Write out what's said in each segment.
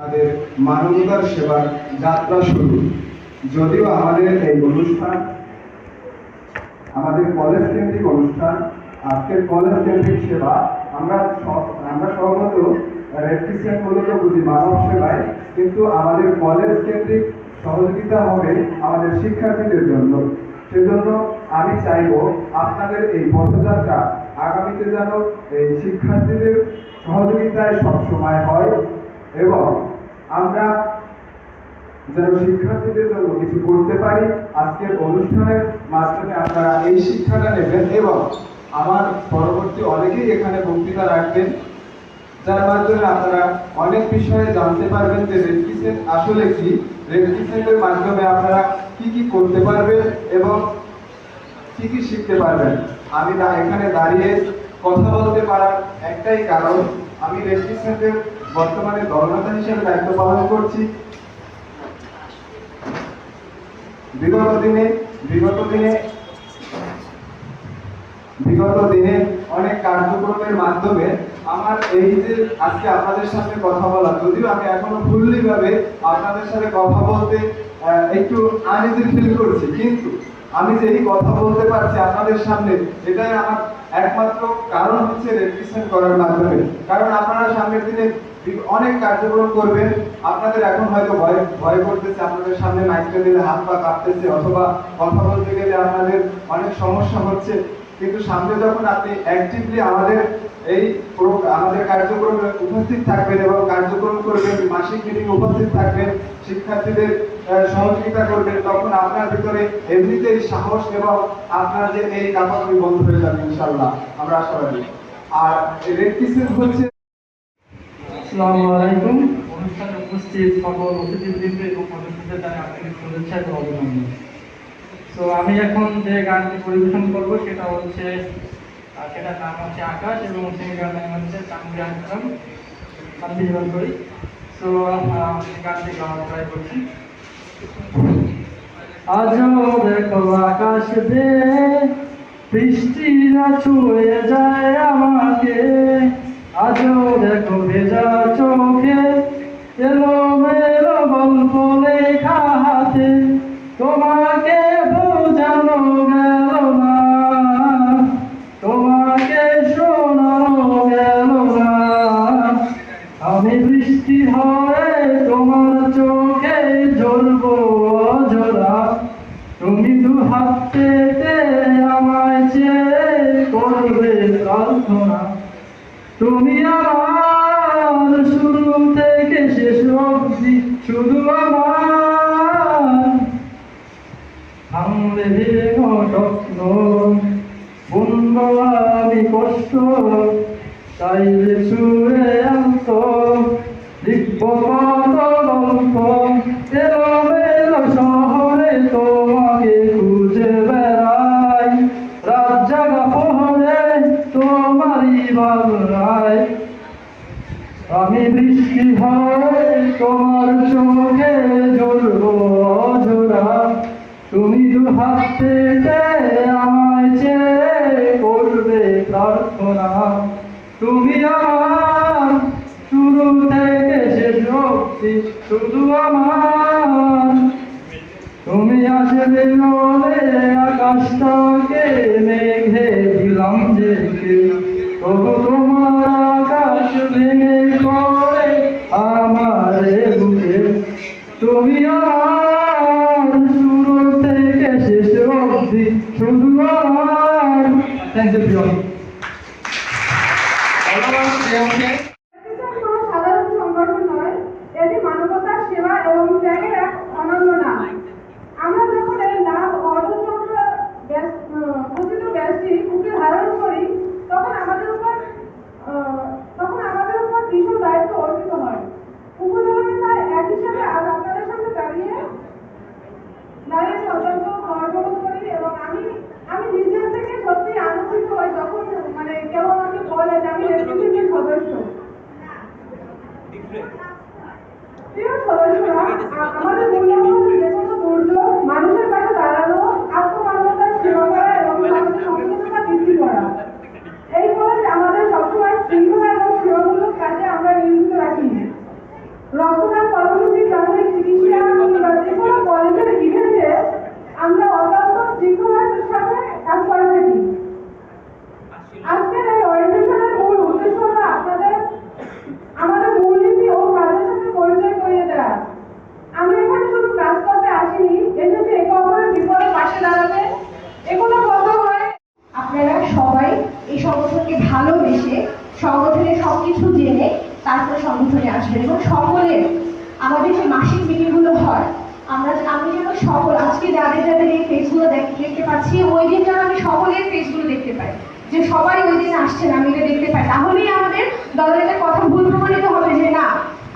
আমাদের মানবতার সেবার যাত্রা শুরু। যদিও আমাদের এই অনুষ্ঠান আমাদের কলেজ কেন্দ্রিক অনুষ্ঠান, আজকের কলেজ কেন্দ্রিক সেবা, আমরা সর্বত রেড ক্রিসেন্ট মূলত বুঝি মানব সেবায়, কিন্তু আমাদের কলেজ কেন্দ্রিক সহযোগিতা হবে আমাদের শিক্ষার্থীদের জন্য। সেজন্য আমি চাইব আপনাদের এই পথযাত্রা আগামীতে যেন এই শিক্ষার্থীদের সহযোগিতায় সবসময় হয় এবং আমরা যেন শিক্ষার্থীদের জন্য কিছু করতে পারি। আজকের অনুষ্ঠানের মাধ্যমে আপনারা এই শিক্ষাটা নেবেন এবং আমার পরবর্তী অনেকেই এখানে বক্তৃতা রাখবেন, যার মাধ্যমে আপনারা অনেক বিষয়ে জানতে পারবেন যে রেড ক্রিসেন্ট আসলে কি, রেড ক্রিসেন্টের মাধ্যমে আপনারা কি কি করতে পারবেন এবং কি কি শিখতে পারবেন। আমি এখানে দাঁড়িয়ে কথা বলতে পারার একটাই কারণ, আমি রেড ক্রিসেন্টের বর্তমানে দলনেতা হিসেবে দায়িত্ব পালন করছি। বিগত দিনে অনেক কার্যক্রমের মাধ্যমে আমার এই যে আজকে আপনাদের সাথে কথা বলা, যদিও আমি এখনো ফুললি ভাবে আপনাদের সাথে কথা বলতে একটু আনইজি ফিল করছি, কিন্তু আমি যে এই কথা বলতে পারছি আপনাদের সামনে, এটাই আমার একমাত্র কারণ হচ্ছে রেড ক্রিসেন্ট করার মাধ্যমে। কারণ আপনারা সামনের দিনে অনেক কার্যক্রম করবেন, আপনাদের এখন হয়তো ভয় করতেছে, আপনাদের সামনে মাইকটা দিলে হাত পা কাঁপতেছে, অথবা কথা বলতে গেলে আপনাদের অনেক সমস্যা হচ্ছে, কিন্তু সামনে যখন আপনি অ্যাক্টিভলি আমাদের কার্যক্রমে উপস্থিত থাকবেন এবং কার্যক্রম করবেন, মাসিক মিটিং উপস্থিত থাকবেন, শিক্ষার্থীদের সহযোগিতা করবেন, তখন আপনার ভিতরে এমনিতেই সাহস এবং আপনার যে এই কাপাকাপি বন্ধ হয়ে যাবে ইনশাআল্লাহ, আমরা আশাবাদী। আর রেড ক্রিসেন্ট হচ্ছে আসসালামু আলাইকুম। অনুষ্ঠানে উপস্থিত সকল অতিথিবৃন্দ এবং অতিথিদের জানাই আন্তরিক শুভেচ্ছা এবং অভিনন্দন। তো আমি এখন যে গানটি পরিবেশন করব সেটার নাম হচ্ছে আকাশ এবং সেই গানের হচ্ছে তানভীর আকরাম, আমি জীবন করি। তো গানটি গাওয়ার ট্রাই করছি। আজও দেখো আকাশ দে, বৃষ্টিরা ছুঁয়ে যায় আমাকে, আজও দেখো ভেজা চোখে এলোমেলো গল্প লেখা হাতে, তোমাকে বোঝানো গেল না, তোমাকে শোনানো গেল না। আমি বৃষ্টি হয়ে তোমার চোখে ঝরবো অঝরা, তুমি দু হাত পেতে আমায় চেয়ে করবে প্রার্থনা। তুমি আমার শুরু থেকে শেষ অবধি, শুধু আমার ভাঙলে ভেঙো স্বপ্ন, বুনবো আমি কষ্ট, চাইলে ছুঁয়ে আনত, লিখব কত গল্প, এলোমেলো শহরে তোমাকে খুঁজে বেড়াই, রাত জাগা পোহরে তোমারই ভাবনায়। আমি বৃষ্টি হয়ে তোমার চোখে ঝরবো অঝরা, তুমি দু হাত পেতে আমায় চেয়ে করবে প্রার্থনা। তুমি আমার শুরু থেকে শেষ অবধি, শুধু আমার। তুমি আসবে বলে আকাশটাকে মেঘে দিলাম ঢেকে, তবু তোমার আকাশ ভেঙে পড়ে আমার বুকে। তুমি আমার শুরু থেকে শেষ অবধি, শুধু আমার। Thank you. সাধারণ সংগঠন নয়, এটি মানবতার সেবা এবং ত্যাগের এক অনন্য নাম। আমরা যখন এই নাম অর্ধচন্দ্র খচিত ব্যাসটি বুকে ধারণ করি, তখন আমাদের উপর বিশাল দায়িত্ব অর্পিত হয়। উপজেলা তাই এক হিসেবে আজ আপনাদের সামনে দাঁড়িয়ে অত্যন্ত গর্ববোধ করি এবং আমি নিজের থেকে সত্যি আনন্দিত হই যখন কেউ আমাকে বলে যে আমি রেড সদস্য। প্রিয় সদস্যরা, আমাদের মূল্যবোধ যে কোনো দুর্যোগ, মানুষের পাশে দাঁড়ানো, আত্মমানবতার সেবা করা এবং সমাজের সচেতনতা বৃদ্ধি করা। এই কলেজ আমাদের সবসময় শৃঙ্খলা এবং সেবামূলক কাজে আমরা নিয়োজিত রাখি। রক্তদান আসবেন এবং সকলে আমাদের যে মাসিক মিটিংগুলো হয় আমি যেন সকল আজকে যাদের যাদের এই ফেসগুলো দেখতে পাচ্ছি ওই দিন যেন আমি সকলের ফেসগুলো দেখতে পাই, যে সবাই ওই দিন আসছেন আমি এটা দেখতে পাই, তাহলেই আমাদের দলের কথা ভুল প্রমাণিত হবে যে না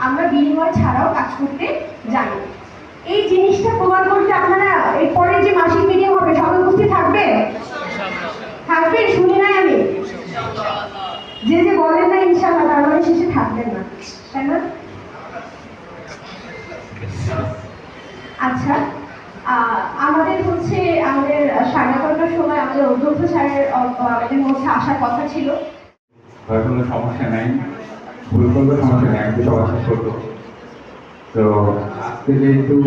আমরা বিনিময় ছাড়াও কাজ করতে জানি। এই জিনিসটা প্রমাণ করতে আপনারা এরপরে যে মাসিক মিটিং হবে সবাই উপস্থিত থাকবে? থাকবেন? শুনি নাই আমি যে যে বলেন না ইনশাআল্লাহ তার মানে শেষে থাকবেন না, তাই না? আচ্ছা, আমাদের আমাদের 11:30টার সময় আমাদের অধ্যক্ষ স্যারের আমাদের মধ্যে আসার কথা ছিল। কোনো সমস্যা নাই, ভুল করলে সমস্যা নেই, আমি তো সবার শেষ করবো। তো আজকে যেহেতু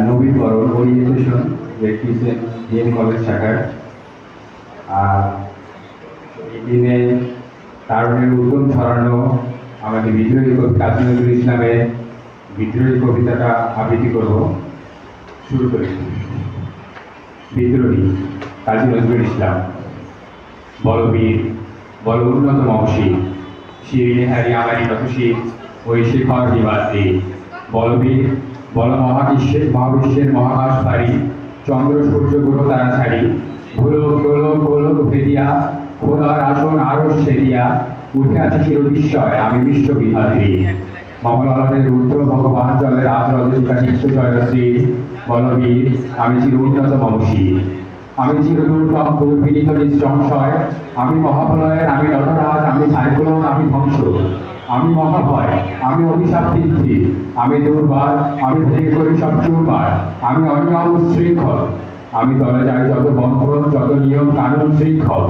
নবীকরণ ওরিয়েন্টেশন রেখেছেন ডিএম কলেজ শাখার, এই দিনে তারুণের উদ্যম ছড়ানো আমাদের বিদ্রোহী কবি কাজী নজরুল ইসলামের বিদ্রোহী কবিতাটা আবৃত্তি করব। শুরু করি। বিদ্রোহী কাজী নজরুল ইসলাম। বলবীর বল উন্নত মহসী শিরিনে হারি আমারই নতশীল ওই শিখর নিবাসী। বলবীর বল মহাবিশ্বের মহাকাশ পারি চন্দ্র সূর্য গ্রহ তারা ছাড়ি গোলক গোলক গোলক ভেদিয়া খোদার আসন আরো সেরিয়া উঠে আছে চির বিস্ময় আমি বিশ্ববিধাত্রী। মঙ্গলের রুদ্র ভগবান জলের আজরকা নিত্য জয়শ্রী। বলবীর আমি চির উন্নত মহসী, আমি চিরদুর্গম দুর্বিনীত নিঃসংশয়, আমি মহাপ্রলয়ের আমি নটরাজ, আমি সাইক্লোন, আমি ধ্বংস, আমি মহাভয়, আমি অভিশাপ বৃদ্ধি, আমি দুর্বার, আমি ভেঙে করি সব চুরবার, আমি অনিয়ম উচ্ছৃঙ্খল, আমি দলে যাই যত বন্ধন যত নিয়ম কানুন শৃঙ্খল,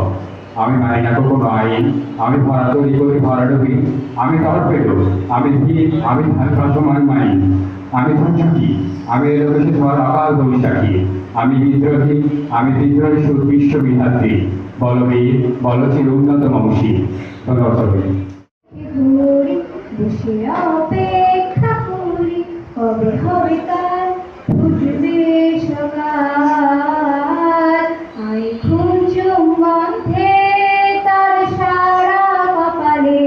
আমি মানি না কোনো আইন, আমি ভরাতরি করি ভরাডুবি, আমি টর্পেডো, আমি ধীর, আমি ভাসমান মাইন, আমি ধুমঝুঁকি, আমি এলোকেশে ঝড় অকাল বৈশাখী, আমি বিদ্রোহী সুর বিশ্ববিধাত্রী। বলবীর বলচির উন্নত মমসী। ধন্যবাদ। বসে অপেক্ষা করি কবে হবে কাল ফুটবে সকাল। আই কুঞ্জ মধ্যে তার সারা কপালে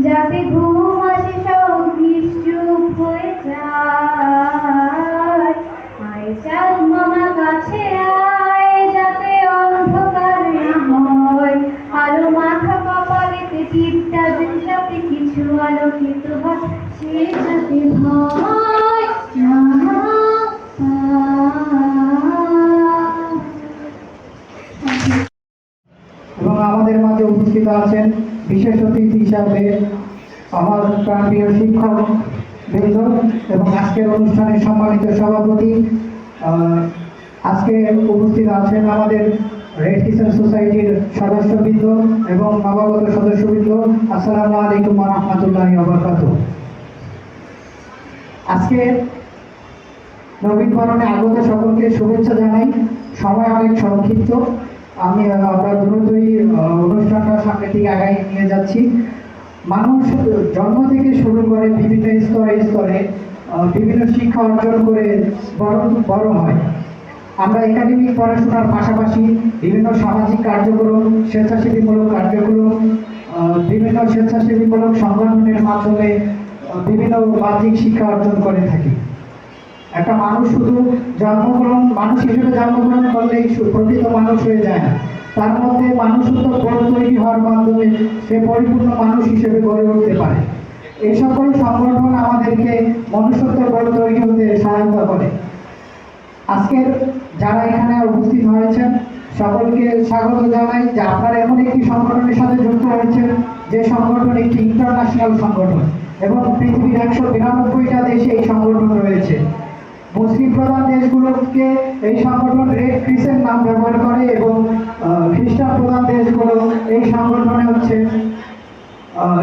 যাতে ঘুম আসে সব নিশ্চুপ হয়ে যায়। আয় চাঁদ মামা কাছে আয় যাতে অন্ধকার না হয়, আলো মাথা কপালেতে টিপটা যাতে কিছু আলোকিত হয়, সে যাতে ভয় না এবং আমাদের মাঝে উপস্থিত আছেন বিশেষ অতিথি হিসাবে আমার প্রাণপ্রিয় শিক্ষক বৃন্দ এবং আজকের অনুষ্ঠানের সম্মানিত সভাপতি। আজকে উপস্থিত আছেন আমাদের রেড ক্রিসেন্ট সোসাইটির সদস্যবৃন্দ এবং নবাগত সদস্যবৃন্দ। আসসালামু আলাইকুম ওয়া রাহমাতুল্লাহি ওয়া বারাকাতুহু। আজকে নবীনবরণে আগত সকলকে শুভেচ্ছা জানাই। সময় অনেক সংক্ষিপ্ত, আমরা দ্রুতই অনুষ্ঠানটা সামনের দিকে আগাই নিয়ে যাচ্ছি। মানুষ জন্ম থেকে শুরু করে বিভিন্ন স্তরে স্তরে বিভিন্ন শিক্ষা অর্জন করে বড় হয়। আমরা একাডেমিক পড়াশোনার পাশাপাশি বিভিন্ন সামাজিক কার্যক্রম, স্বেচ্ছাসেবীমূলক কার্যক্রম, বিভিন্ন স্বেচ্ছাসেবীমূলক সংগঠনের মাধ্যমে বিভিন্ন বাহ্যিক শিক্ষা অর্জন করে থাকি। একটা মানুষ শুধু মানুষ হিসেবে জন্মগ্রহণ করলেই প্রকৃত মানুষ হয়ে যায় না, তার মধ্যে মানুষত্ব বোধ তৈরি হওয়ার মাধ্যমে সে পরিপূর্ণ মানুষ হিসেবে গড়ে উঠতে পারে। এই সকল সংগঠন আমাদেরকে মনুষ্যত্ব বোধ তৈরি হতে সহায়তা করে। আজকের যারা এখানে উপস্থিত হয়েছেন সকলকে স্বাগত জানাই যে আপনারা এমন একটি সংগঠনের সাথে যুক্ত হয়েছেন যে সংগঠন একটি ইন্টারন্যাশনাল সংগঠন এবং পৃথিবীর 192টা দেশে এই সংগঠন রয়েছে। মুসলিম প্রধান দেশগুলোকে এই সংগঠন রেড ক্রিসেন্ট নাম ব্যবহার করে এবং খ্রিস্টান প্রধান দেশগুলো এই সংগঠনে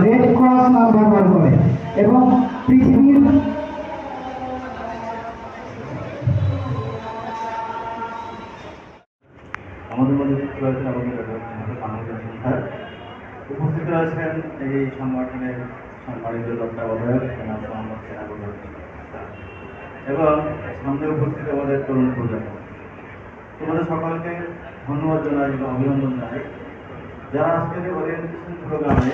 রেড ক্রস নাম ব্যবহার করে এবং পৃথিবীর আমাদের মধ্যে রয়েছেন উপস্থিত রয়েছেন এই সংগঠনের সম্মানিত তত্ত্বাবধায়ক এবং সামনে উপস্থিত আমাদের তরুণ প্রজন্ম। তোমাদের সকলকে ধন্যবাদ জানাই এবং অভিনন্দন জানাই যারা আজকের ওরিয়েন্টেশন প্রোগ্রামে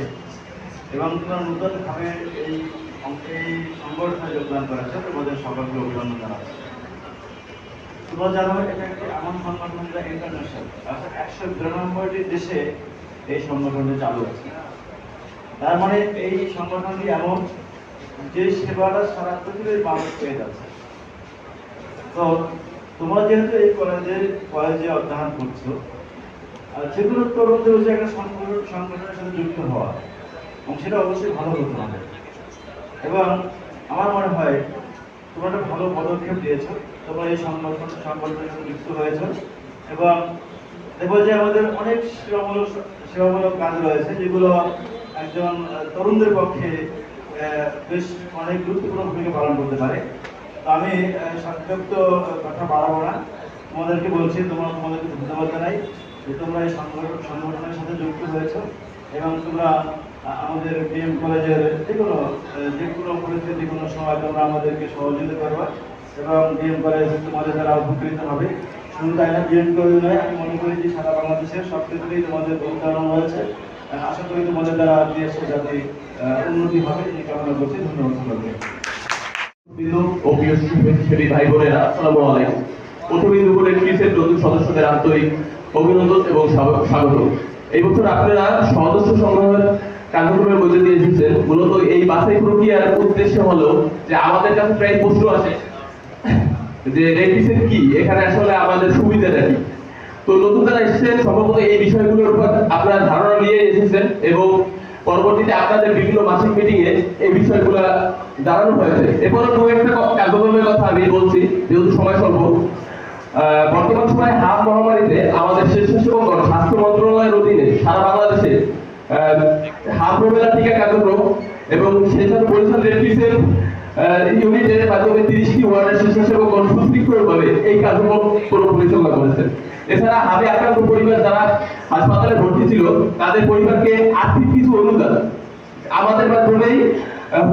এবং তোমরা নূতনভাবে এই এই সংগঠনে যোগদান করেছে, তোমাদের সকলকে অভিনন্দন জানাচ্ছি। তোমরা জানো এটা একটি এমন সংগঠন যা ইন্টারন্যাশনাল, 192টি দেশে এই সংগঠনটি চালু আছে। তার মানে এই সংগঠনটি এমন যে সেবাটা সারা পৃথিবীর মানুষ পেয়ে যাচ্ছে। তো তোমরা যেহেতু এই কলেজে অধ্যয়ন করছো, যেগুলো তরুণদের হচ্ছে একটা সংগঠনের সাথে যুক্ত হওয়া, এবং সেটা অবশ্যই ভালো হতে হবে। এবং আমার মনে হয় তোমরা একটা ভালো পদক্ষেপ দিয়েছো, তোমরা এই সংগঠনের সাথে যুক্ত হয়েছো। এবং দেখো যে আমাদের অনেক সেবামূলক কাজ রয়েছে, যেগুলো একজন তরুণদের পক্ষে বেশ অনেক গুরুত্বপূর্ণ ভূমিকা পালন করতে পারে। তো আমি সংক্ষিপ্ত কথা বাড়াবো না, তোমাদেরকে বলছি, তোমাদেরকে ধন্যবাদ জানাই যে তোমরা এই সংগঠনের সাথে যুক্ত হয়েছো এবং তোমরা আমাদের বিএম কলেজের যে কোনো পরিস্থিতি, কোনো সময় তোমরা আমাদেরকে সহযোগিতা করবা এবং বিএম কলেজ তোমাদের দ্বারা উপকৃত হবে। শুধু তাই না, বিএম কলেজ নয়, আমি মনে করি যে সারা বাংলাদেশের সব ক্ষেত্রেই তোমাদের অবদান রয়েছে। আশা করি তোমাদের দ্বারা দেশ জাতি উন্নতি হবে, এই কামনা করছি। ধন্যবাদ সকলকে। ও প্রিয় শিক্ষার্থী ভাই বোনেরা, আসসালামু আলাইকুম। প্রথমেই দুপুরের ক্রিসের নতুন সদস্যদের আন্তরিক অভিনন্দন এবং স্বাগত। এই বছর আপনারা সদস্য সংগ্রহের কার্যক্রমের মধ্যে দিয়ে এসেছেন। মূলত এই বাছাই প্রক্রিয়ার উদ্দেশ্য হলো যে আমাদের কাছে প্রায় প্রশ্ন আসে যে রেকিসেট কি, এখানে আসলে আমাদের সুবিধাটা কি। তো নতুন যারা এসেছেন সম্ভবত এই বিষয়গুলোর উপর আপনারা ধারণা নিয়ে এসেছেন এবং পরবর্তীতে আপনাদের বিভিন্ন মাসিক মিটিং এ এই বিষয়গুলো জানানো হয়েছে। এরপরে দু একটা কার্যক্রমের কথা আমি বলছি, যেহেতু সময় স্বল্প। বর্তমান সময়ে হাব মহামারীতে আমাদের স্বেচ্ছাসেবকগণ স্বাস্থ্য মন্ত্রণালয়ের অধীনে সারা বাংলাদেশে হাব রুবেলা টিকা কার্যক্রম এবং সেই সাথে বরিশাল রেড ক্রিসেন্ট ইউনিটের মাধ্যমে 30টি ওয়ার্ডের স্বেচ্ছাসেবকগণ সুশৃঙ্খলভাবে এই কার্যক্রম পরিচালনা করেছেন। এছাড়া হাবে আক্রান্ত পরিবার যারা হাসপাতালে ভর্তি ছিল তাদের পরিবারকে আর্থিক কিছু অনুদান আমাদের মাধ্যমেই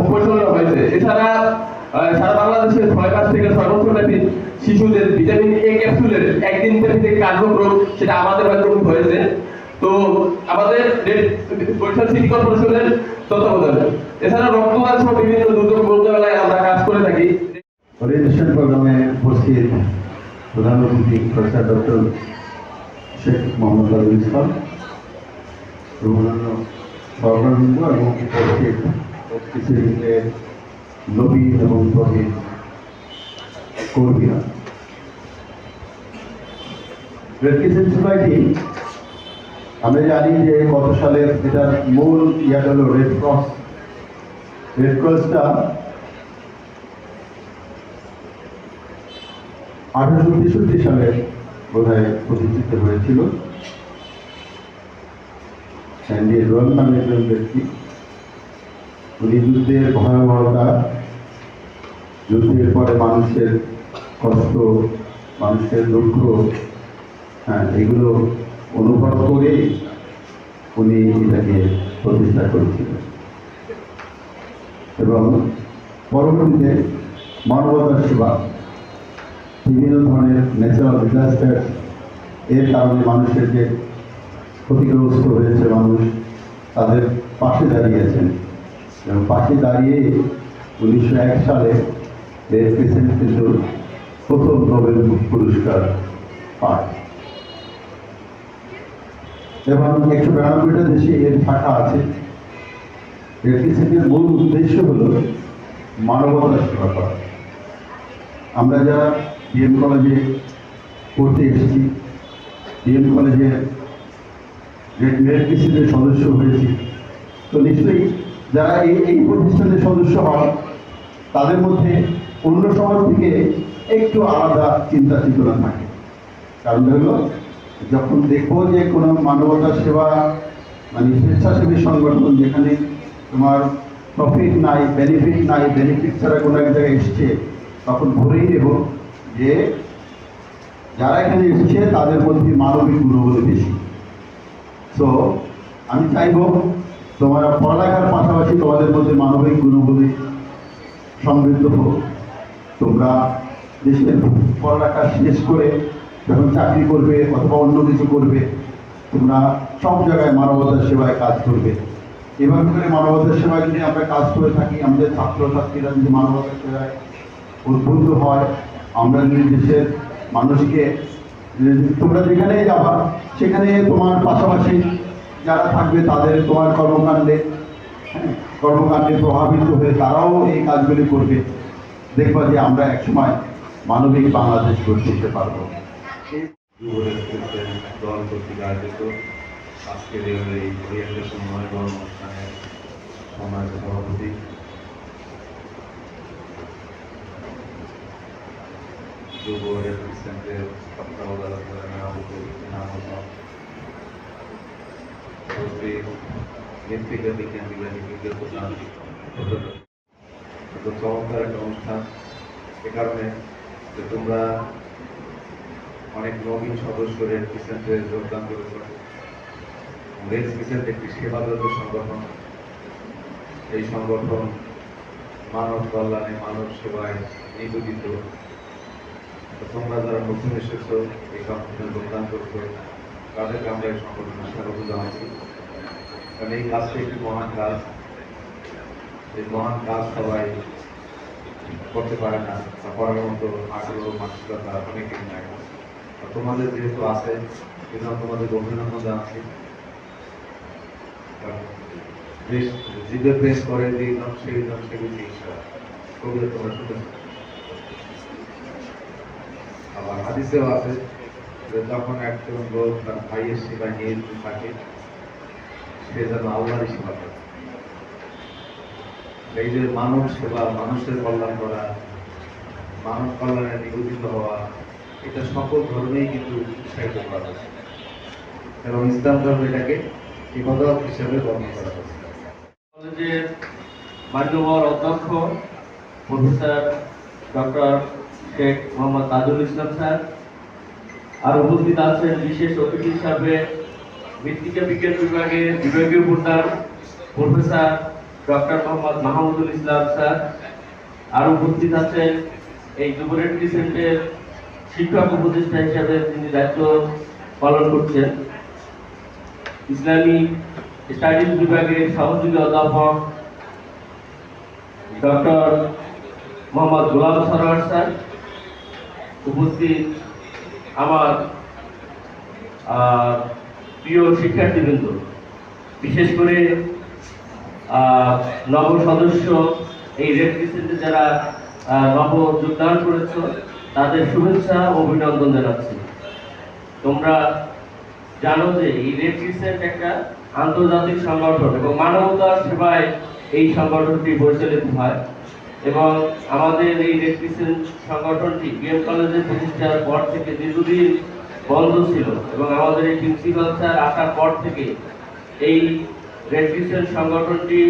পরিচালনা হয়েছে। এছাড়া সারা বাংলাদেশের 6 মাস থেকে 6 বছর ব্যাপী শিশুদের ভিটামিন এ ক্যাপসুলের একদিন ব্যাপী কার্যক্রম সেটা আমাদের মাধ্যমে হয়েছে। তো আমাদের বরিশাল সিটি কর্পোরেশনের তত্ত্বাবধানে এছাড়া রক্তদান সহ বিভিন্ন দুর্যোগ মোকাবেলায় আমরা কাজ করে থাকি। ওরিয়েন্টেশন প্রোগ্রামে উপস্থিত প্রধান অতিথি প্রফেসর ডক্টর শেখ মোহাম্মদ আবুল ইসলাম এবং অন্যান্য সহকর্মীবৃন্দ এবং উপস্থিত অফিসের নবী এবং প্রবীণ কর্মীরা। রেড ক্রিসেন্ট সোসাইটি আমরা জানি যে কত সালের এটার মূল ইয়াটা হলো রেড ক্রস। রেড ক্রসটা 1863 সালে বোধহয় প্রতিষ্ঠিত হয়েছিল। স্যান্ডি রোয়াল নামে একজন ব্যক্তি, উনি যুদ্ধের ভয়াবহতা, যুদ্ধের পরে মানুষের কষ্ট, মানুষের দুঃখ, এগুলো অনুভব করেই উনি এটাকে প্রতিষ্ঠা করেছিলেন এবং পরবর্তীতে মানবতার সেবা, বিভিন্ন ধরনের ন্যাচারাল ডিজাস্টার এর কারণে মানুষের যে ক্ষতিগ্রস্ত হয়েছে মানুষ, তাদের পাশে দাঁড়িয়েছেন এবং পাশে দাঁড়িয়ে 1901 সালে রেড ক্রিসেন্ট কিন্তু প্রথম নোবেল পুরস্কার পায় এবং 192টা দেশে এর শাখা আছে। রেড ক্রিসেন্টের মূল উদ্দেশ্য হল মানবতার সেবা করা। আমরা যারা বিএম কলেজে পড়তে এসেছি, বিএম কলেজে রেড ক্রিসেন্টের সদস্য হয়েছি, তো নিশ্চয়ই যারা এই প্রতিষ্ঠানের সদস্য হন তাদের মধ্যে অন্য সমাজ থেকে একটু আলাদা চিন্তা চেতনা থাকে। কারণ হলো যখন দেখবো যে কোনো মানবতার সেবা মানে স্বেচ্ছাসেবী সংগঠন যেখানে তোমার প্রফিট নাই, বেনিফিট ছাড়া কোনো এক জায়গায় এসছে, তখন ধরেই নেব যে যারা এখানে এসছে তাদের মধ্যে মানবিক গুণগুলো বেশি। তো আমি চাইব তোমরা পড়ালেখার পাশাপাশি তোমাদের মধ্যে মানবিক গুণগুলি সমৃদ্ধ হোক। তোমরা দেশের পড়ালেখা শেষ করে যখন চাকরি করবে অথবা অন্য কিছু করবে, তোমরা সব জায়গায় মানবতার সেবায় কাজ করবে এভাবে করে মানবতার সেবায় যদি আমরা কাজ করে থাকি, আমাদের ছাত্রছাত্রীরা যদি মানবতার সেবায় উদ্বুদ্ধ হয়, আমরা দেশের মানুষকে, তোমরা যেখানেই যাবা সেখানে তোমার পাশাপাশি যারা থাকবে তাদের তোমার কর্মকাণ্ডে প্রভাবিত হয়ে তারাও এই কাজগুলি করবে। দেখবা যে আমরা একসময় মানবিক বাংলাদেশ গড়ে তুলতে পারবো। দল কর্তৃক আয়োজিত আজকের এই ওরিয়েন্টেশন মনোরম অনুষ্ঠানের সম্মানিত সভাপতি যুব রেপ্রেজেন্টেটিভ মৃত্তিকা বিজ্ঞান বিভাগের বিজ্ঞ প্রধান চমৎকার একটা অনুষ্ঠান। এ কারণে যে তোমরা অনেক নবীন সদস্য রেড ক্রিসেন্টে যোগদান করেছ। রেড ক্রিসেন্ট একটি সেবাদত্ত সংগঠন। এই সংগঠন মানব কল্যাণে, মানব সেবায় নিবেদিত। তোমরা যারা নতুন এসেছো, এই সংগঠনে যোগদান করছো, তাদেরকে আমরা এই সংগঠনে স্বাগত জানাচ্ছি। কারণ এই কাজটি একটি মহান কাজ। এই মহান কাজ সবাই করতে পারে না, বা করার মতো আগ্রহ মানসিকতা অনেকেই নাই। তোমাদের যেহেতু আছে, সেজন্য তোমাদের অভিনন্দন জানাচ্ছি। জিভে প্রেস করে যেই জন সেই জন সে বুঝি কবিতা তোমরা শুনেছ। আবার হাদিসেও আছে যে যখন একজন লোক তার ভাইয়ের সেবায় নিয়োজিত থাকে, সে যেন আল্লাহরই সেবা করে। এই যে মানব সেবা, মানুষের কল্যাণ করা, মানব কল্যাণে নিবেদিত হওয়া, এটা সকল ধর্মেই কিন্তু উৎসাহিত করা হয়েছে এবং ইসলাম ধর্ম এটাকে ইবাদত হিসেবে বর্ণনা করা হয়েছে। কলেজের মান্যবর অধ্যক্ষ professor doctor Sheikh Mohammad Tajul Islam sir, আর উপস্থিত আছেন বিশেষ অতিথি হিসাবে মৃত্তিকা বিজ্ঞান বিভাগের বিভাগীয় প্রধান প্রফেসর ডক্টর মোহাম্মদ মাহমুদুল ইসলাম স্যার, আর উপস্থিত আছেন এই যুব রেড ক্রিসেন্টের শিক্ষক উপদেষ্টা হিসাবে তিনি দায়িত্ব পালন করছেন ইসলামিক স্টাডিজ বিভাগের সহযোগী অধ্যাপক ডক্টর মোহাম্মদ গোলাম সরোয়ার স্যার, উপস্থিত আমার প্রিয় শিক্ষার্থীবৃন্দ, বিশেষ করে নব সদস্য এই রেড ক্রিসেন্টে যারা নব যোগদান করেছ, তাদের শুভেচ্ছা ও অভিনন্দন জানাচ্ছি। তোমরা জানো যে এই রেড ক্রিসেন্ট একটা আন্তর্জাতিক সংগঠন এবং মানবতার সেবায় এই সংগঠনটি পরিচালিত হয় এবং আমাদের এই রেড ক্রিসেন্ট সংগঠনটি বিএম কলেজের প্রতিষ্ঠার পর থেকে দীর্ঘদিন বন্ধ ছিল এবং আমাদের এই প্রিন্সিপাল স্যার আসার পর থেকে এই রেড ক্রিসেন্ট সংগঠনটি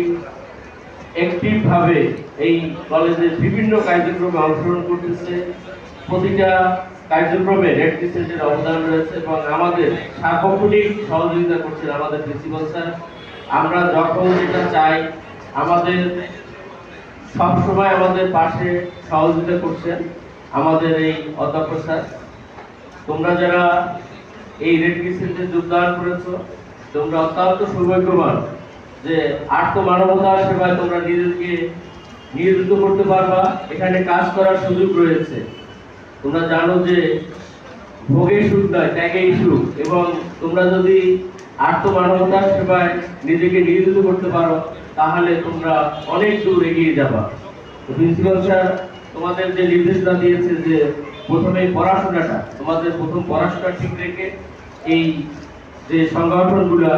অ্যাক্টিভভাবে এই কলেজের বিভিন্ন কার্যক্রমে অংশগ্রহণ করতেছে। প্রতিটা কার্যক্রমে রেড ক্রিসেন্টের অবদান রয়েছে এবং আমাদের সার্বক্ষণিক সহযোগিতা করছেন আমাদের প্রিন্সিপাল স্যার। আমরা যখন যেটা চাই, আমাদের সবসময় আমাদের পাশে সহযোগিতা করছেন আমাদের এই অধ্যক্ষ স্যার। তোমরা যারা এই রেড ক্রিসেন্টে যোগদান করেছো, তোমরা অত্যন্ত সৌভাগ্যবান যে আত্মমানবতার সেবায় তোমরা নিজেদেরকে নিয়োজিত করতে পারবা, এখানে কাজ করার সুযোগ রয়েছে। তোমরা জানো যে ভোগের সুখ নয়, ত্যাগেই সুখ, এবং তোমরা যদি আত্মমানবতার সেবায় নিজেকে নিয়োজিত করতে পারো তাহলে তোমরা অনেক দূর এগিয়ে যাবা। প্রিন্সিপাল স্যার তোমাদের যে নির্দেশনা দিয়েছে যে প্রথমে পড়াশোনাটা, তোমাদের প্রথম পড়াশোনা ঠিক রেখে এই যে সংগঠনগুলো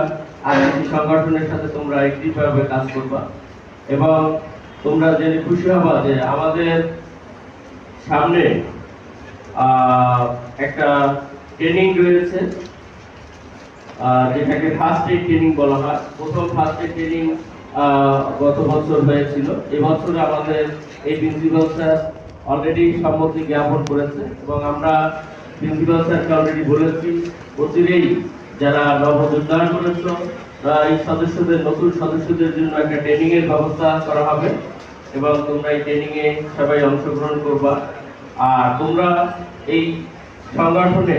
আর এই সংগঠনের সাথে তোমরা একটিভাবে কাজ করবা এবং তোমরা জেনে খুশি হবা যে আমাদের সামনে একটা ট্রেনিং রয়েছে যেটাকে ফার্স্ট এড ট্রেনিং বলা হয়। প্রথম ফার্স্ট এড ট্রেনিং গত বছর হয়েছিল। এবছর আমাদের এই প্রিন্সিপাল স্যার অলরেডি সম্মতি জ্ঞাপন করেছে এবং আমরা প্রিন্সিপাল স্যারকে অলরেডি বলেছি অচিরেই যারা নবযোগদান করেছ এই সদস্যদের, নতুন সদস্যদের জন্য একটা ট্রেনিং এর ব্যবস্থা করা হবে এবং তোমরা এই ট্রেনিং এ সবাই অংশগ্রহণ করবা। আর তোমরা এই সংগঠনে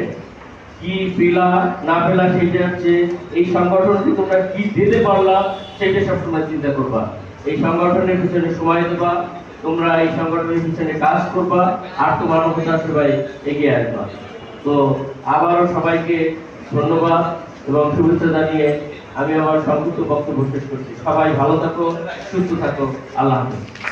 কি পেলা না পেলা সেটা হচ্ছে এই সংগঠনকে তোমরা কি দিতে পারলা সেটা সবসময় চিন্তা করবা। এই সংগঠনের পিছনে সময় দেবা, তোমরা এই সংগঠনের পিছনে কাজ করবা, আর তোমার মানবতার সেবায় এগিয়ে আসবা। তো আবারও সবাইকে ধন্যবাদ এবং শুভেচ্ছা জানিয়ে আমি আমার সংক্ষিপ্ত বক্তব্য শেষ করছি। সবাই ভালো থাকো, সুস্থ থাকো, আল্লাহ হাফেজ।